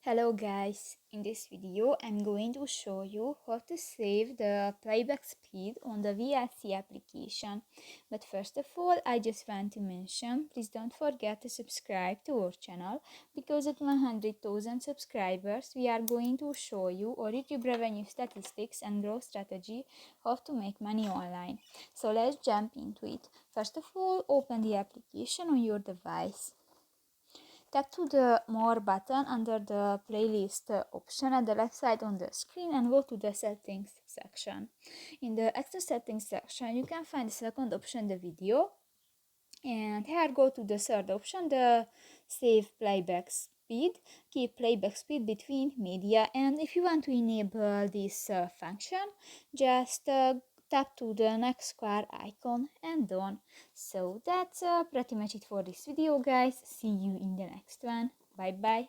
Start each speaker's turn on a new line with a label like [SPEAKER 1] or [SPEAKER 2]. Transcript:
[SPEAKER 1] Hello guys, in this video I'm going to show you how to save the playback speed on the VLC application. But first of all, I just want to mention, please don't forget to subscribe to our channel, because at 100,000 subscribers we are going to show you our YouTube revenue statistics and growth strategy, how to make money online. So let's jump into it. First of all, open the application on your device. Tap to the More button under the playlist option at the left side on the screen and go to the Settings section. In the Extra Settings section, you can find the second option, the video, and here go to the third option, the Save Playback Speed. Keep playback speed between media, and if you want to enable this function, just tap to the next square icon and done. So that's pretty much it for this video, guys. See you in the next one. Bye bye.